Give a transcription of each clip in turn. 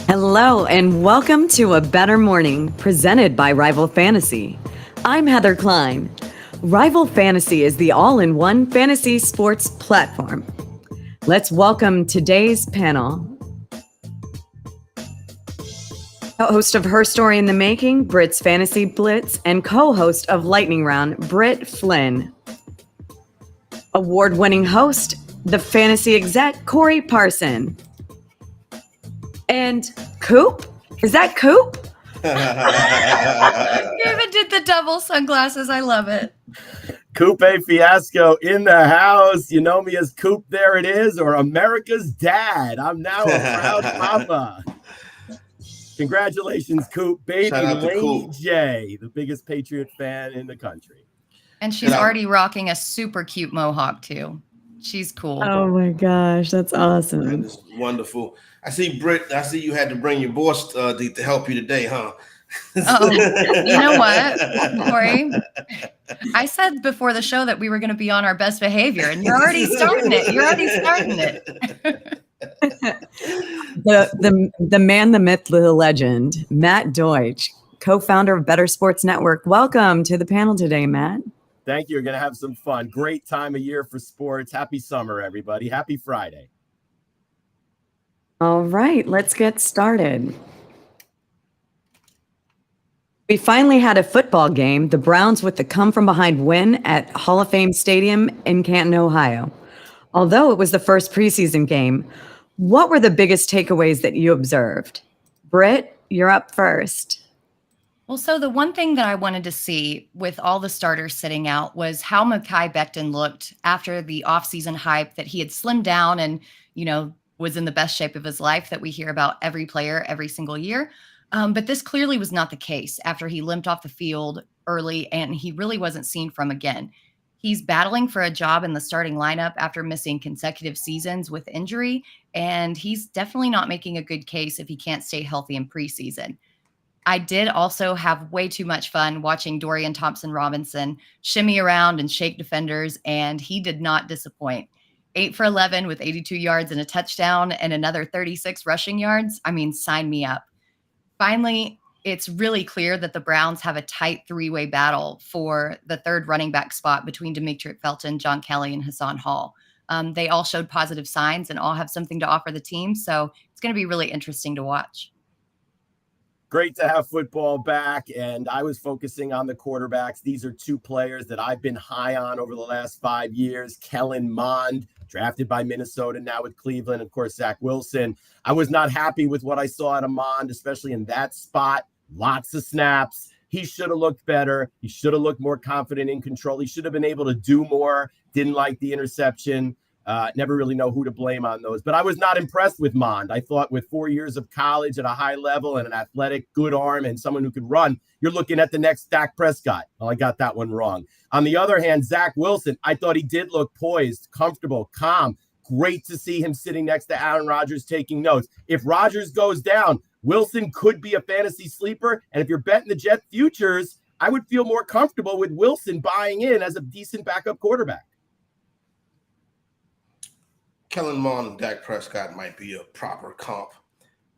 Hello, and welcome to A Bettor Morning, presented by Rival Fantasy. I'm Heather Klein. Rival Fantasy is the all-in-one fantasy sports platform. Let's welcome today's panel. Host of Her Story in the Making, Britt's Fantasy Blitz, and co-host of Lightning Round, Britt Flynn. Award-winning host, the fantasy exec, Corey Parson. And Coop? Is that Coop? David did the double sunglasses. I love it. Coupe Fiasco in the house. You know me as Coop, there it is, or America's dad. I'm now a proud papa. Congratulations, Coop. Baby Lady J, the biggest Patriot fan in the country. And she's already rocking a super cute mohawk, too. She's cool. Oh, my gosh. That's awesome. That is wonderful. I see, Britt, I see you had to bring your boss to help you today, huh? Oh, you know what, Corey? I said before the show that we were going to be on our best behavior, and you're already starting it. The man, the myth, the legend, Matt Deutsch, co-founder of Better Sports Network. Welcome to the panel today, Matt. Thank you. We're going to have some fun. Great time of year for sports. Happy summer, everybody. Happy Friday. All right, let's get started. We finally had a football game, the Browns with the come-from-behind win at Hall of Fame Stadium in Canton, Ohio. Although it was the first preseason game, what were the biggest takeaways that you observed? Britt, you're up first. Well, so the one thing that I wanted to see with all the starters sitting out was how Mekhi Becton looked after the offseason hype that he had slimmed down and, was in the best shape of his life that we hear about every player every single year. But this clearly was not the case after he limped off the field early and he really wasn't seen from again. He's battling for a job in the starting lineup after missing consecutive seasons with injury, and he's definitely not making a good case if he can't stay healthy in preseason. I did also have way too much fun watching Dorian Thompson-Robinson shimmy around and shake defenders, and he did not disappoint. 8 for 11 with 82 yards and a touchdown and another 36 rushing yards. I mean, sign me up. Finally, it's really clear that the Browns have a tight three-way battle for the third running back spot between Demetric Felton, John Kelly, and Hassan Hall. They all showed positive signs and all have something to offer the team, so it's going to be really interesting to watch. Great to have football back, and I was focusing on the quarterbacks. These are two players that I've been high on over the last 5 years. Kellen Mond, drafted by Minnesota, now with Cleveland. Of course, Zach Wilson. I was not happy with what I saw out of Mond, especially in that spot. Lots of snaps. He should have looked better. He should have looked more confident in control. He should have been able to do more. Didn't like the interception. Never really know who to blame on those. But I was not impressed with Mond. I thought with 4 years of college at a high level and an athletic, good arm and someone who could run, you're looking at the next Dak Prescott. Well, I got that one wrong. On the other hand, Zach Wilson, I thought he did look poised, comfortable, calm. Great to see him sitting next to Aaron Rodgers taking notes. If Rodgers goes down, Wilson could be a fantasy sleeper. And if you're betting the Jet futures, I would feel more comfortable with Wilson buying in as a decent backup quarterback. Kellen Mond and Dak Prescott might be a proper comp.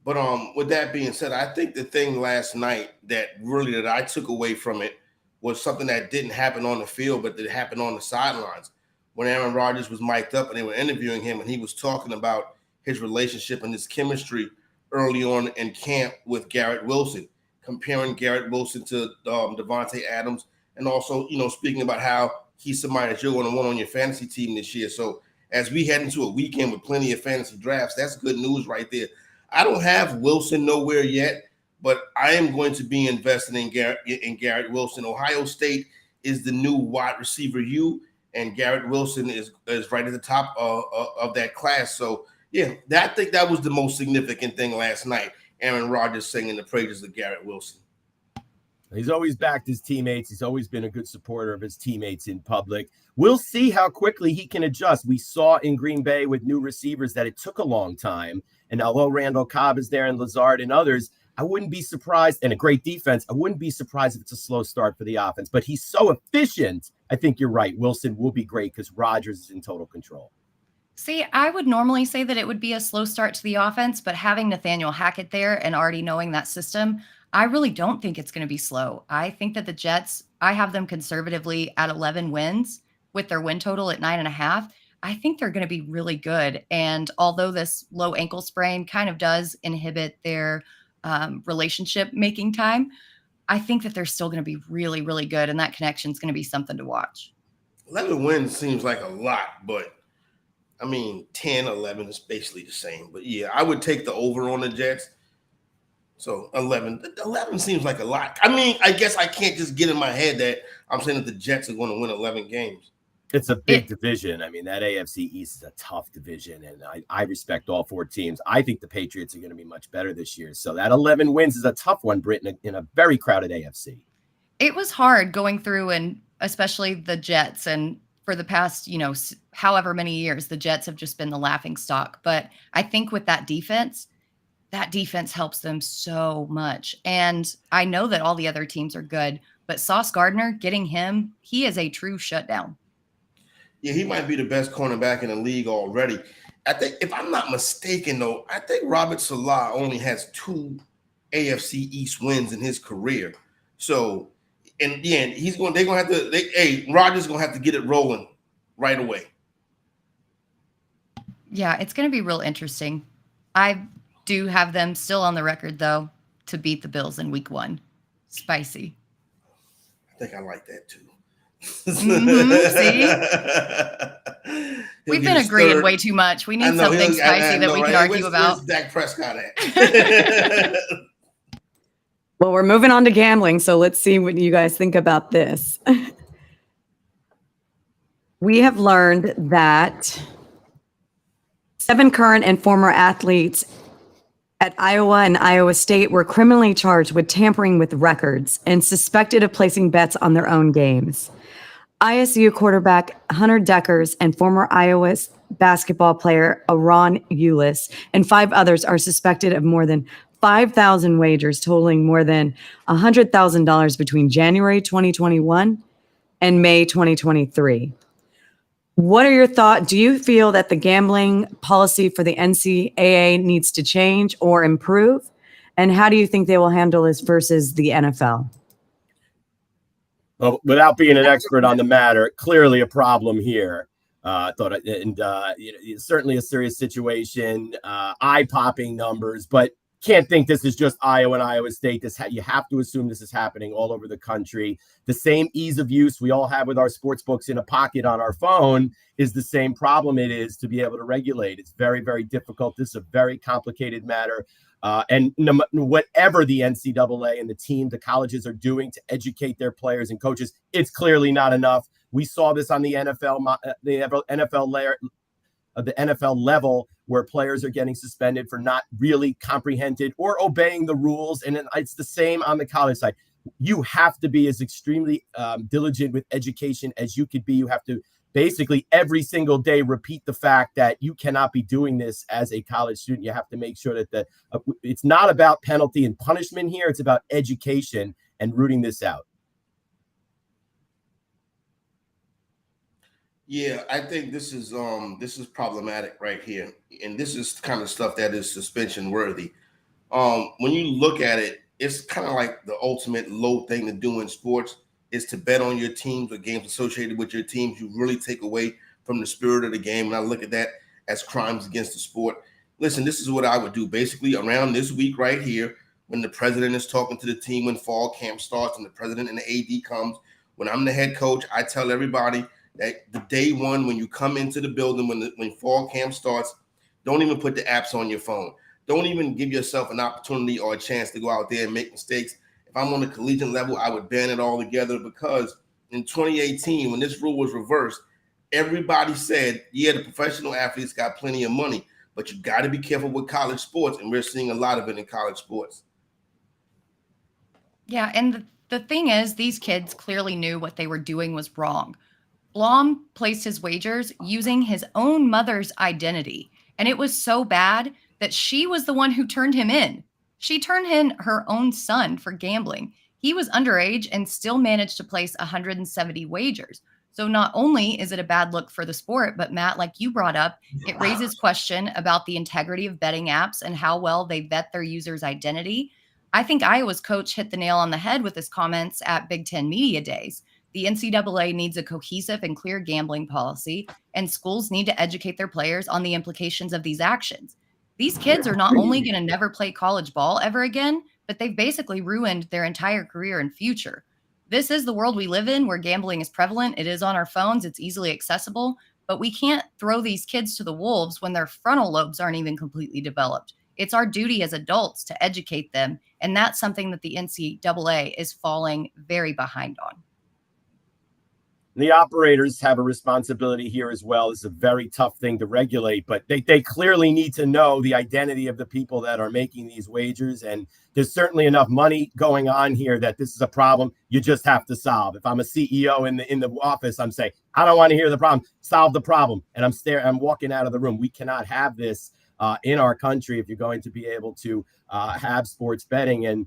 But with that being said, I think the thing last night that I took away from it was something that didn't happen on the field, but that happened on the sidelines. When Aaron Rodgers was mic'd up and they were interviewing him and he was talking about his relationship and his chemistry early on in camp with Garrett Wilson, comparing Garrett Wilson to Devontae Adams, and also, speaking about how he's somebody that you're going to want on your fantasy team this year. So as we head into a weekend with plenty of fantasy drafts, that's good news right there. I don't have Wilson nowhere yet, but I am going to be investing in Garrett Wilson. Ohio State is the new wide receiver U, and Garrett Wilson is right at the top of that class. So, yeah, I think that was the most significant thing last night, Aaron Rodgers singing the praises of Garrett Wilson. He's always backed his teammates. He's always been a good supporter of his teammates in public. We'll see how quickly he can adjust. We saw in Green Bay with new receivers that it took a long time. And although Randall Cobb is there and Lazard and others, I wouldn't be surprised, and a great defense, I wouldn't be surprised if it's a slow start for the offense. But he's so efficient. I think you're right. Wilson will be great because Rodgers is in total control. See, I would normally say that it would be a slow start to the offense, but having Nathaniel Hackett there and already knowing that system, I really don't think it's going to be slow. I think that the Jets, I have them conservatively at 11 wins with their win total at 9.5. I think they're going to be really good. And although this low ankle sprain kind of does inhibit their relationship making time, I think that they're still going to be really, really good. And that connection is going to be something to watch. 11 wins seems like a lot, but I mean, 10, 11 is basically the same. But yeah, I would take the over on the Jets. So 11 seems like a lot. I mean, I guess I can't just get in my head that I'm saying that the Jets are going to win 11 games. It's a big division. I mean, that AFC East is a tough division, and I respect all 4 teams. I think the Patriots are going to be much better this year. So that 11 wins is a tough one, Britt, in a very crowded AFC. It was hard going through, and especially the Jets, and for the past, however many years, the Jets have just been the laughing stock. But I think with that defense helps them so much. And I know that all the other teams are good, but Sauce Gardner, getting him, he is a true shutdown. Yeah, he might be the best cornerback in the league already. I think, if I'm not mistaken, though, I think Robert Salah only has 2 AFC East wins in his career. So, and yeah, Rodgers going to have to get it rolling right away. Yeah, it's going to be real interesting. I do have them still on the record, though, to beat the Bills in week 1. Spicy. I think I like that, too. See? We've been agreeing way too much. We need something spicy that we can argue about. Where's Dak Prescott at? Well, we're moving on to gambling, so let's see what you guys think about this. We have learned that 7 current and former athletes at Iowa and Iowa State were criminally charged with tampering with records and suspected of placing bets on their own games. ISU quarterback Hunter Deckers and former Iowa basketball player Aaron Eulis and 5 others are suspected of more than 5,000 wagers totaling more than $100,000 between January 2021 and May 2023. What are your thoughts? Do you feel that the gambling policy for the NCAA needs to change or improve? And how do you think they will handle this versus the NFL? Well, without being an expert on the matter, clearly a problem here. Certainly a serious situation, eye-popping numbers, but can't think this is just Iowa and Iowa State. You have to assume this is happening all over the country. The same ease of use we all have with our sports books in a pocket on our phone is the same problem it is to be able to regulate. It's very, very difficult. This is a very complicated matter. And whatever the NCAA and the colleges are doing to educate their players and coaches, it's clearly not enough. We saw this on the NFL level, where players are getting suspended for not really comprehended or obeying the rules. And it's the same on the college side. You have to be as extremely diligent with education as you could be. You have to basically every single day repeat the fact that you cannot be doing this as a college student. You have to make sure that it's not about penalty and punishment here. It's about education and rooting this out. Yeah, I think this is problematic right here, and this is kind of stuff that is suspension worthy. When you look at it, it's kind of like the ultimate low thing to do in sports is to bet on your teams or games associated with your teams. You really take away from the spirit of the game, and I look at that as crimes against the sport. Listen, this is what I would do basically around this week right here, when the president is talking to the team, when fall camp starts, and the president and the AD comes. When I'm the head coach, I tell everybody that the day one, when you come into the building, when fall camp starts, don't even put the apps on your phone. Don't even give yourself an opportunity or a chance to go out there and make mistakes. If I'm on the collegiate level, I would ban it all together, because in 2018, when this rule was reversed, everybody said, yeah, the professional athletes got plenty of money, but you got to be careful with college sports, and we're seeing a lot of it in college sports. Yeah, and the thing is, these kids clearly knew what they were doing was wrong. Blom placed his wagers using his own mother's identity, and it was so bad that she was the one who turned him in. She turned in her own son for gambling. He was underage and still managed to place 170 wagers. So not only is it a bad look for the sport, but Matt, like you brought up, it raises question about the integrity of betting apps and how well they vet their users' identity. I think Iowa's coach hit the nail on the head with his comments at Big Ten Media Days. The NCAA needs a cohesive and clear gambling policy, and schools need to educate their players on the implications of these actions. These kids are not only going to never play college ball ever again, but they've basically ruined their entire career and future. This is the world we live in where gambling is prevalent. It is on our phones. It's easily accessible, but we can't throw these kids to the wolves when their frontal lobes aren't even completely developed. It's our duty as adults to educate them. And that's something that the NCAA is falling very behind on. The operators have a responsibility here as well. It's a very tough thing to regulate, but they clearly need to know the identity of the people that are making these wagers. And there's certainly enough money going on here that this is a problem you just have to solve. If I'm a CEO in the office, I'm saying, I don't want to hear the problem, solve the problem. And I'm walking out of the room. We cannot have this in our country if you're going to be able to have sports betting. And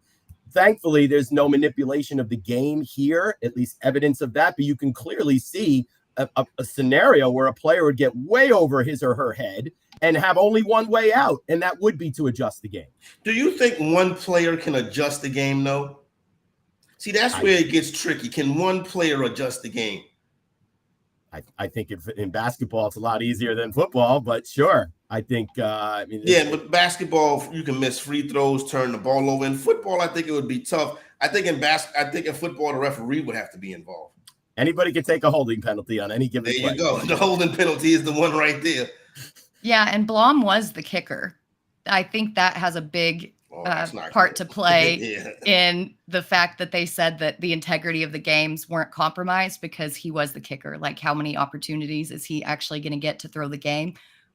thankfully, there's no manipulation of the game here, at least evidence of that. But you can clearly see a scenario where a player would get way over his or her head and have only one way out, and that would be to adjust the game. Do you think one player can adjust the game, though? See, that's where it gets tricky. Can one player adjust the game? I think in basketball, it's a lot easier than football, but sure. I think, but basketball, you can miss free throws, turn the ball over. In football, I think it would be tough. I think in football, the referee would have to be involved. Anybody can take a holding penalty on any given play. There you go. The holding penalty is the one right there. Yeah, and Blom was the kicker. I think that has a big part to play in the fact that they said that the integrity of the games weren't compromised because he was the kicker. Like, how many opportunities is he actually going to get to throw the game?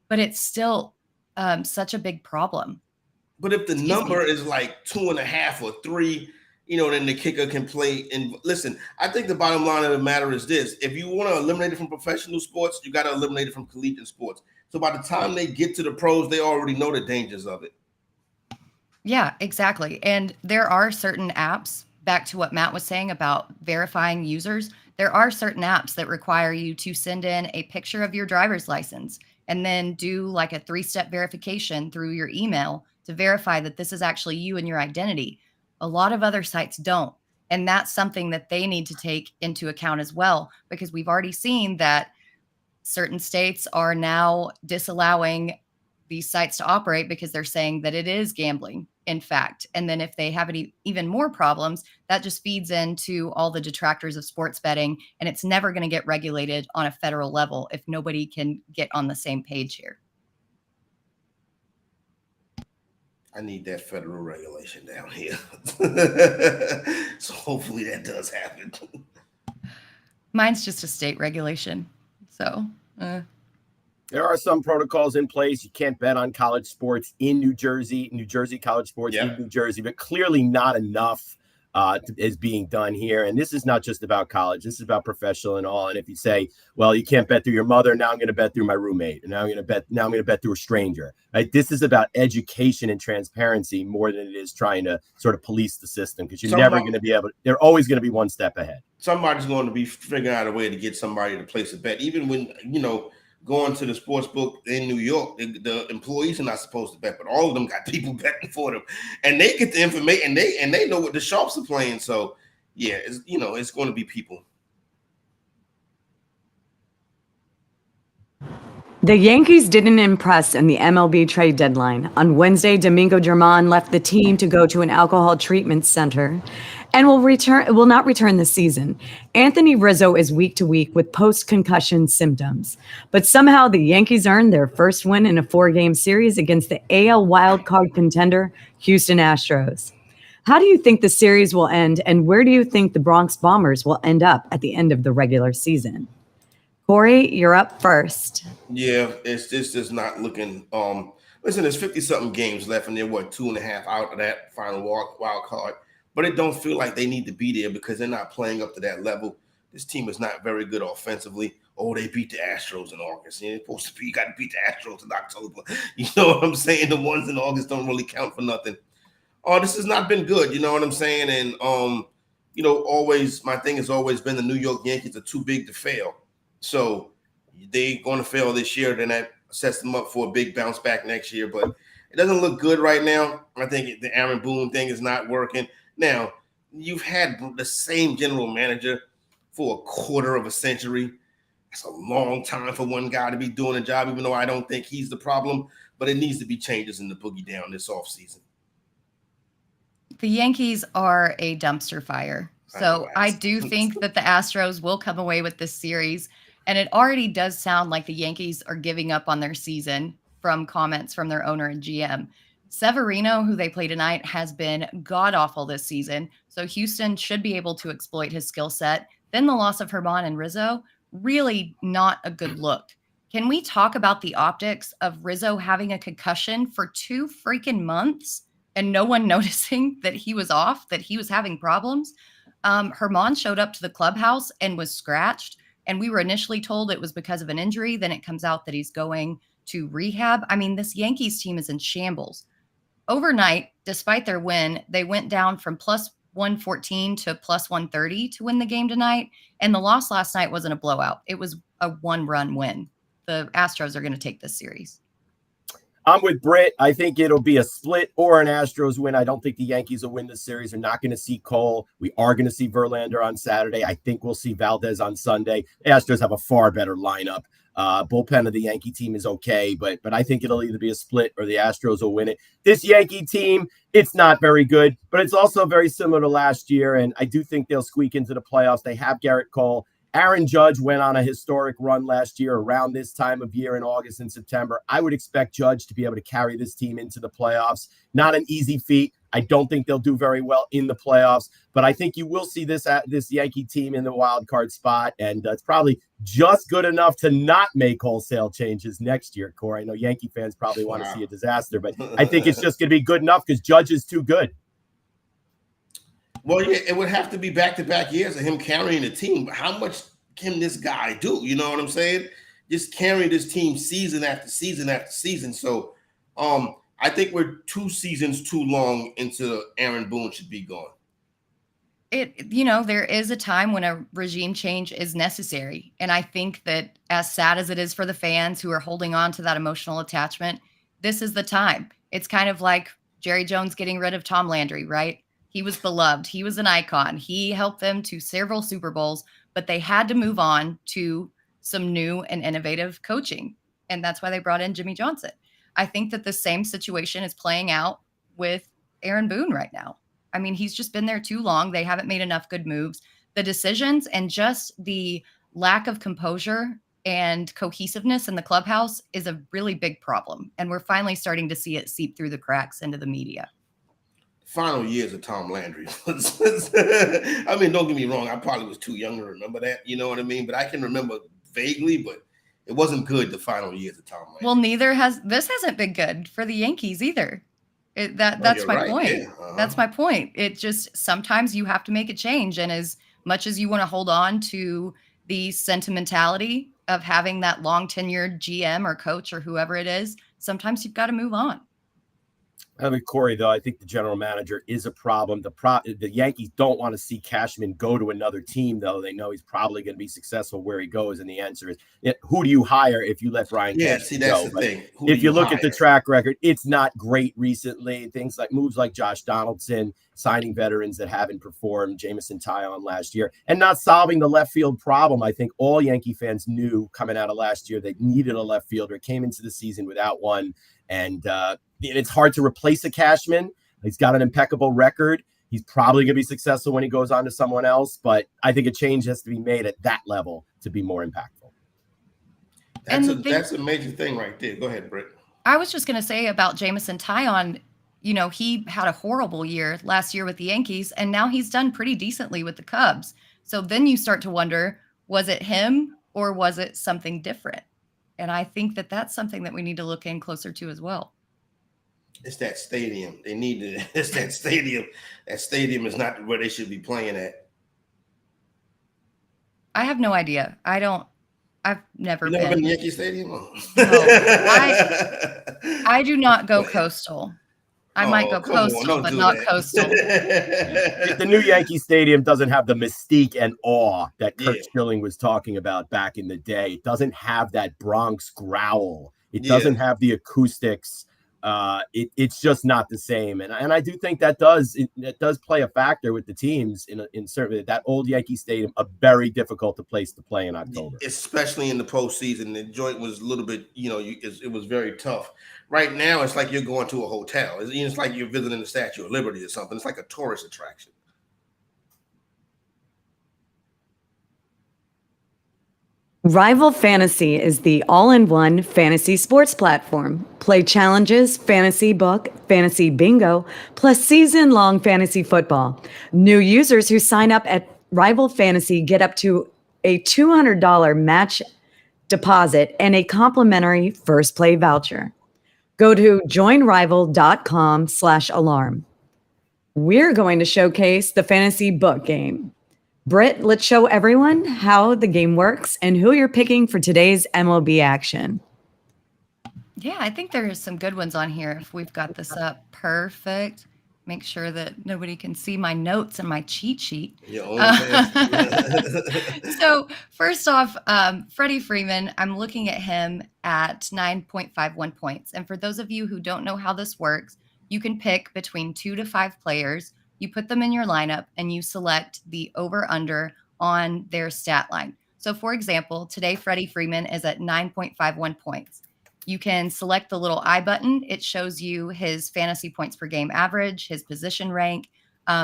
But it's still such a big problem. But if the number is like 2.5 or 3, then the kicker can play. And listen, I think the bottom line of the matter is this. If you want to eliminate it from professional sports, you got to eliminate it from collegiate sports. So by the time they get to the pros, they already know the dangers of it. Yeah, exactly. And there are certain apps, back to what Matt was saying about verifying users, there are certain apps that require you to send in a picture of your driver's license and then do like a 3-step verification through your email to verify that this is actually you and your identity. A lot of other sites don't. And that's something that they need to take into account as well, because we've already seen that certain states are now disallowing these sites to operate because they're saying that it is gambling, in fact. And then if they have any even more problems, that just feeds into all the detractors of sports betting, and it's never going to get regulated on a federal level if nobody can get on the same page here. I need that federal regulation down here. So hopefully that does happen. Mine's just a state regulation. So, There are some protocols in place. You can't bet on college sports in New Jersey college sports in New Jersey, but clearly not enough is being done here. And this is not just about college. This is about professional and all. And if you say, well, you can't bet through your mother, now I'm going to bet through my roommate. And now I'm going to bet through a stranger. Right? This is about education and transparency more than it is trying to sort of police the system, because you're never going to be able to, they're always going to be one step ahead. Somebody's going to be figuring out a way to get somebody to place a bet. Even when, going to the sports book in New York, the employees are not supposed to bet, but all of them got people betting for them, and they get the information, and they know what the sharps are playing. So yeah, it's going to be people. The Yankees didn't impress in the MLB trade deadline. On Wednesday, Domingo Germán left the team to go to an alcohol treatment center and will not return this season. Anthony Rizzo is week to week with post-concussion symptoms. But somehow the Yankees earned their first win in a 4-game series against the AL wildcard contender, Houston Astros. How do you think the series will end, and where do you think the Bronx Bombers will end up at the end of the regular season? Corey, you're up first. Yeah, it's just not looking. Listen, there's 50-something games left, and they're 2.5 out of that final wild card. But it don't feel like they need to be there because they're not playing up to that level. This team is not very good offensively. Oh, they beat the Astros in August. You're supposed to be, you got to beat the Astros in October. You know what I'm saying? The ones in August don't really count for nothing. Oh, this has not been good. You know what I'm saying? And always my thing has always been the New York Yankees are too big to fail. So they're going to fail this year. Then that sets them up for a big bounce back next year. But it doesn't look good right now. I think the Aaron Boone thing is not working. Now, you've had the same general manager for a quarter of a century. That's a long time for one guy to be doing a job, even though I don't think he's the problem. But it needs to be changes in the boogie down this offseason. The Yankees are a dumpster fire. So I do think that the Astros will come away with this series. And it already does sound like the Yankees are giving up on their season from comments from their owner and GM. Severino, who they play tonight, has been god-awful this season. So Houston should be able to exploit his skill set. Then the loss of Herman and Rizzo, really not a good look. Can we talk about the optics of Rizzo having a concussion for 2 freaking months and no one noticing that he was off, that he was having problems? Herman showed up to the clubhouse and was scratched. And we were initially told it was because of an injury. Then it comes out that he's going to rehab. I mean, this Yankees team is in shambles. Overnight, despite their win, they went down from plus 114 to plus 130 to win the game tonight. And the loss last night wasn't a blowout. It was a 1-run win. The Astros are going to take this series. I'm with Britt. I think it'll be a split or an Astros win. I don't think the Yankees will win this series. They're not going to see Cole. We are going to see Verlander on Saturday. I think we'll see Valdez on Sunday. The Astros have a far better lineup. Bullpen of the Yankee team is okay, but I think it'll either be a split or the Astros will win it. This Yankee team, it's not very good, but it's also very similar to last year, and I do think they'll squeak into the playoffs. They have Garrett Cole. Aaron Judge went on a historic run last year around this time of year in August and September. I would expect Judge to be able to carry this team into the playoffs. Not an easy feat. I don't think they'll do very well in the playoffs, but I think you will see this Yankee team in the wild card spot, and it's probably just good enough to not make wholesale changes next year, Corey. I know Yankee fans probably want to see a disaster, but I think it's just going to be good enough because Judge is too good. Well, yeah, it would have to be back-to-back years of him carrying the team. But how much can this guy do? You know what I'm saying? Just carry this team season after season after season. So I think we're 2 seasons too long into Aaron Boone should be gone. There is a time when a regime change is necessary. And I think that as sad as it is for the fans who are holding on to that emotional attachment, this is the time. It's kind of like Jerry Jones getting rid of Tom Landry, right? He was beloved. He was an icon. He helped them to several Super Bowls, but they had to move on to some new and innovative coaching. And that's why they brought in Jimmy Johnson. I think that the same situation is playing out with Aaron Boone right now. I mean, he's just been there too long. They haven't made enough good moves. The decisions and just the lack of composure and cohesiveness in the clubhouse is a really big problem. And we're finally starting to see it seep through the cracks into the media. Final years of Tom Landry. I mean, don't get me wrong. I probably was too young to remember that. You know what I mean? But I can remember vaguely, but it wasn't good the final years of Tom Landry. Well, this hasn't been good for the Yankees either. That's my point. Yeah. That's my point. It just sometimes you have to make a change. And as much as you want to hold on to the sentimentality of having that long tenured GM or coach or whoever it is, sometimes you've got to move on. I mean, Corey, though, I think the general manager is a problem. The Yankees don't want to see Cashman go to another team, though. They know he's probably going to be successful where he goes. And the answer is, who do you hire if you let Brian Cashman go? That's the thing. If you look at the track record, it's not great recently. Things like moves like Josh Donaldson, signing veterans that haven't performed, Jameson Taillon last year, and not solving the left field problem. I think all Yankee fans knew coming out of last year they needed a left fielder, came into the season without one. And it's hard to replace a Cashman. He's got an impeccable record. He's probably going to be successful when he goes on to someone else. But I think a change has to be made at that level to be more impactful. That's a major thing right there. Go ahead, Britt. I was just going to say about Jameson Taillon, he had a horrible year last year with the Yankees, and now he's done pretty decently with the Cubs. So then you start to wonder, was it him or was it something different? And I think that that's something that we need to look in closer to as well. It's that stadium. It's that stadium. That stadium is not where they should be playing at. I have no idea. I've never been. Never been to Yankee Stadium? No, I do not go coastal. I might go come on, coastal, don't but do not that. coastal. The new Yankee Stadium doesn't have the mystique and awe that Kurt Yeah. Schilling was talking about back in the day. It doesn't have that Bronx growl. It Yeah. doesn't have the acoustics. It's just not the same, and I do think that does play a factor with the teams in certainly that old Yankee Stadium, a very difficult place to play in October, especially in the postseason. The joint was a little bit, it was very tough. Right now, it's like you're going to a hotel. It's like you're visiting the Statue of Liberty or something. It's like a tourist attraction. Rival Fantasy is the all-in-one fantasy sports platform. Play challenges, fantasy book, fantasy bingo, plus season-long fantasy football. New users who sign up at Rival Fantasy get up to a $200 match deposit and a complimentary first play voucher. Go to joinrival.com/alarm. We're going to showcase the fantasy book game. Britt, let's show everyone how the game works and who you're picking for today's MLB action. Yeah, I think there are some good ones on here. If we've got this up, perfect. Make sure that nobody can see my notes and my cheat sheet. So first off, Freddie Freeman, I'm looking at him at 9.51 points. And for those of you who don't know how this works, you can pick between 2 to 5 players. You put them in your lineup and you select the over-under on their stat line. So for example, today Freddie Freeman is at 9.51 points. You can select the little I button. It shows you his fantasy points per game average, his position rank,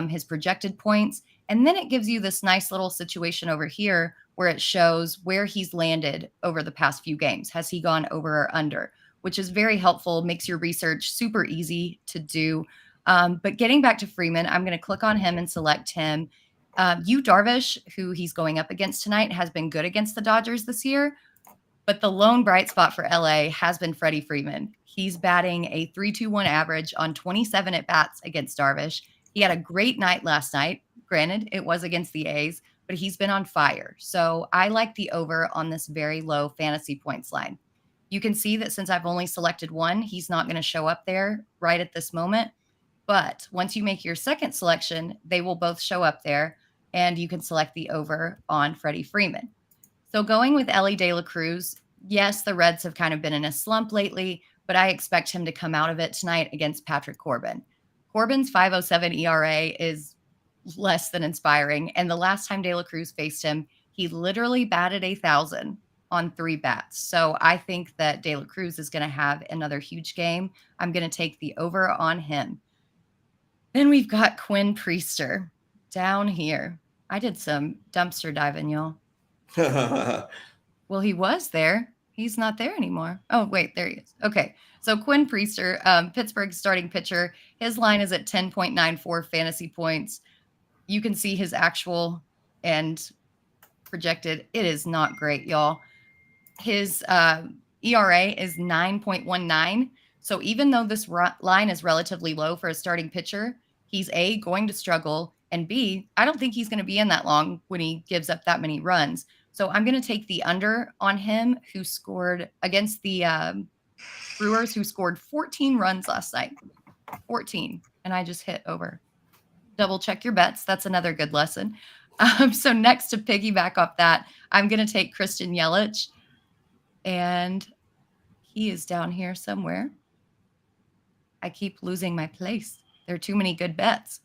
his projected points. And then it gives you this nice little situation over here where it shows where he's landed over the past few games. Has he gone over or under? Which is very helpful, makes your research super easy to do. But getting back to Freeman, I'm going to click on him and select him. Yu Darvish, who he's going up against tonight, has been good against the Dodgers this year. But the lone bright spot for LA has been Freddie Freeman. He's batting a 3.21 average on 27 at-bats against Darvish. He had a great night last night. Granted, it was against the A's, but he's been on fire. So I like the over on this very low fantasy points line. You can see that since I've only selected one, he's not going to show up there right at this moment. But once you make your second selection, they will both show up there, and you can select the over on Freddie Freeman. So going with Elly De La Cruz, yes, the Reds have kind of been in a slump lately, but I expect him to come out of it tonight against Patrick Corbin. Corbin's 5.07 ERA is less than inspiring, and the last time De La Cruz faced him, he literally batted 1,000 on 3 bats. So I think that De La Cruz is going to have another huge game. I'm going to take the over on him. Then we've got Quinn Priester down here. I did some dumpster diving, y'all. Well, he was there. He's not there anymore. Oh, wait, there he is. Okay. So Quinn Priester, Pittsburgh's starting pitcher, his line is at 10.94 fantasy points. You can see his actual and projected. It is not great, y'all. His ERA is 9.19. So even though this line is relatively low for a starting pitcher, he's A, going to struggle, and B, I don't think he's going to be in that long when he gives up that many runs. So I'm going to take the under on him, who scored against the Brewers, who scored 14 runs last night. 14. And I just hit over. Double check your bets. That's another good lesson. So next, to piggyback off that, I'm going to take Christian Yelich. And he is down here somewhere. I keep losing my place. There are too many good bets.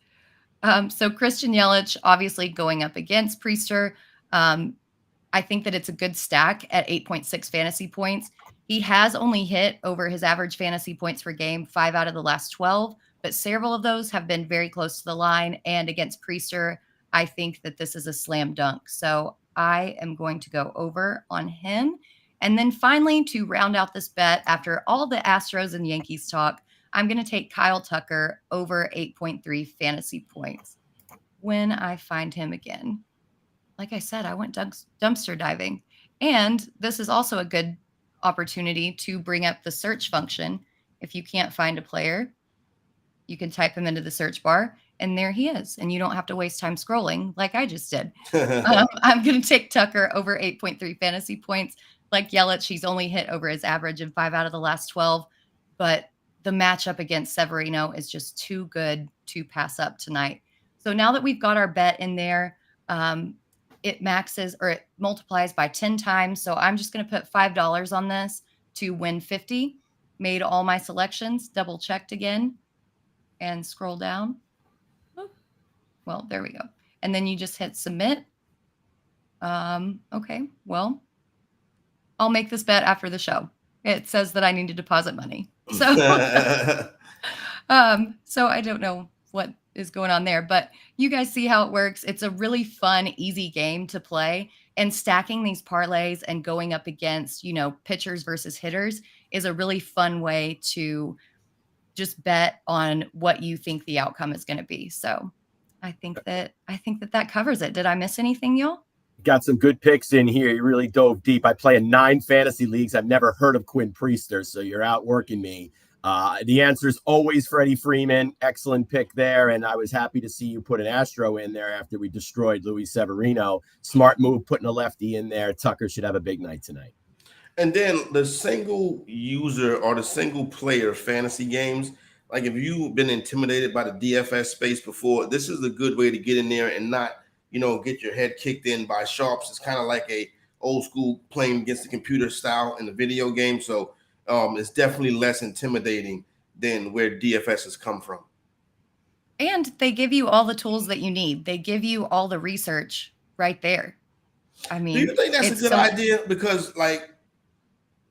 So Christian Yelich, obviously going up against Priester. I think that it's a good stack at 8.6 fantasy points. He has only hit over his average fantasy points per game 5 out of the last 12, but several of those have been very close to the line. And against Priester, I think that this is a slam dunk. So I am going to go over on him. And then finally, to round out this bet, after all the Astros and Yankees talk, I'm going to take Kyle Tucker over 8.3 fantasy points when I find him again. Like I said, I went dumpster diving. And this is also a good opportunity to bring up the search function. If you can't find a player, you can type him into the search bar, and there he is. And you don't have to waste time scrolling like I just did. I'm going to take Tucker over 8.3 fantasy points. Like Yelich, he's only hit over his average in 5 out of the last 12. But the matchup against Severino is just too good to pass up tonight. So now that we've got our bet in there, it multiplies by 10 times. So I'm just going to put $5 on this to win 50. Made all my selections, double checked again, and scroll down. Oh, well, there we go. And then you just hit submit. Okay, well, I'll make this bet after the show. It says that I need to deposit money. So, so I don't know what is going on there, but you guys see how it works. It's a really fun, easy game to play, and stacking these parlays and going up against, pitchers versus hitters is a really fun way to just bet on what you think the outcome is going to be. So I think that covers it. Did I miss anything, y'all? Got some good picks in here. You really dove deep. I play in 9 fantasy leagues. I've never heard of Quinn Priester, so you're outworking me. The answer is always Freddie Freeman. Excellent pick there, and I was happy to see you put an Astro in there after we destroyed Luis Severino. Smart move putting a lefty in there. Tucker should have a big night tonight. And then the single user or the single player fantasy games, like if you've been intimidated by the DFS space before, this is a good way to get in there and not get your head kicked in by sharps. It's kind of like a old school playing against the computer style in the video game. So it's definitely less intimidating than where DFS has come from. And they give you all the tools that you need. They give you all the research right there. I mean, do you think that's a good idea? Because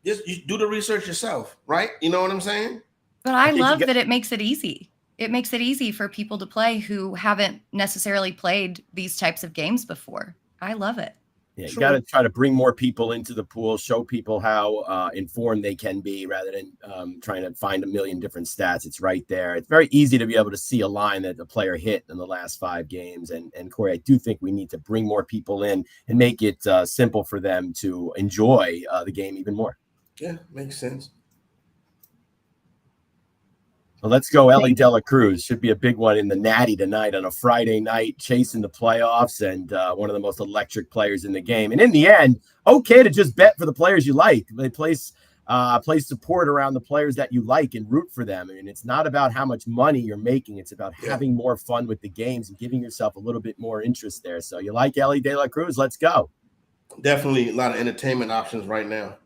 just you do the research yourself, right? You know what I'm saying? But I love that it makes it easy. It makes it easy for people to play who haven't necessarily played these types of games before. I love it. Yeah, you got to try to bring more people into the pool, show people how informed they can be rather than trying to find a million different stats. It's right there. It's very easy to be able to see a line that the player hit in the last 5 games. And Corey, I do think we need to bring more people in and make it simple for them to enjoy the game even more. Yeah, makes sense. Well, let's go. Ellie De La Cruz should be a big one in the Natty tonight on a Friday night, chasing the playoffs, and one of the most electric players in the game. And in the end, okay to just bet for the players you like. They place support around the players that you like and root for them. I mean, it's not about how much money you're making. It's about having more fun with the games and giving yourself a little bit more interest there. So you like Ellie De La Cruz? Let's go. Definitely a lot of entertainment options right now.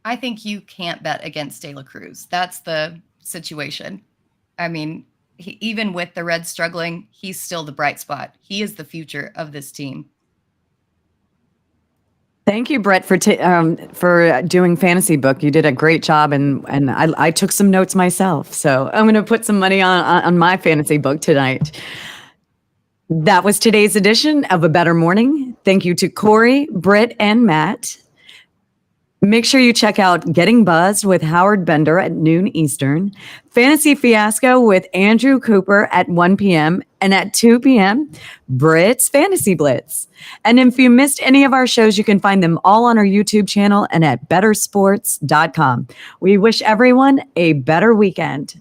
I think you can't bet against De La Cruz. That's the situation. I mean, even with the Reds struggling, he's still the bright spot. He is the future of this team. Thank you, Britt, for doing Fantasy Book. You did a great job, and I took some notes myself. So I'm going to put some money on my Fantasy Book tonight. That was today's edition of A Bettor Morning. Thank you to Corey, Britt, and Matt. Make sure you check out Getting Buzzed with Howard Bender at noon Eastern, Fantasy Fiasco with Andrew Cooper at 1 p.m., and at 2 p.m., Britt's Fantasy Blitz. And if you missed any of our shows, you can find them all on our YouTube channel and at bettersports.com. We wish everyone a better weekend.